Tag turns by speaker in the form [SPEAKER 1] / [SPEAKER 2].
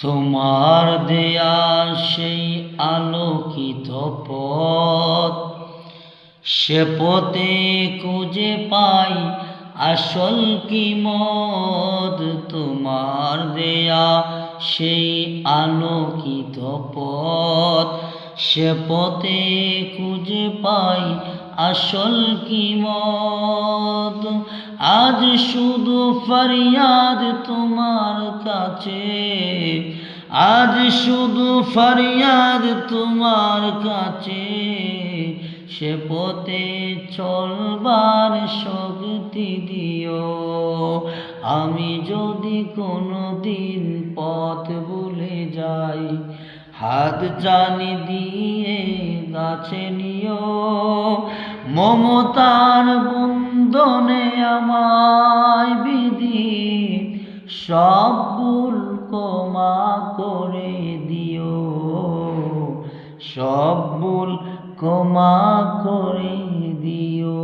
[SPEAKER 1] তোমার দেয়া সেই আলোকিত পথ, সে পথে খুঁজে পাই আসল কিমত। তোমার দেয়া সেই আলোকিত পথ, সে পথে খুঁজে পাই আসল কিমত। আজ শুধু ফরিয়াদ তোমার কাছে, আজ শুধু ফরিয়াদ তোমার কাছে, সে পথে চলবার শক্তি দিও। আমি যদি কোনোদিন পথ ভুলে যাই, হাত জানি দিয়ে কাছে নিও। মমতার বন্ধনে আমায় বিধি, সব ভুল ক্ষমা করে দিও, সব ভুল ক্ষমা করে দিও।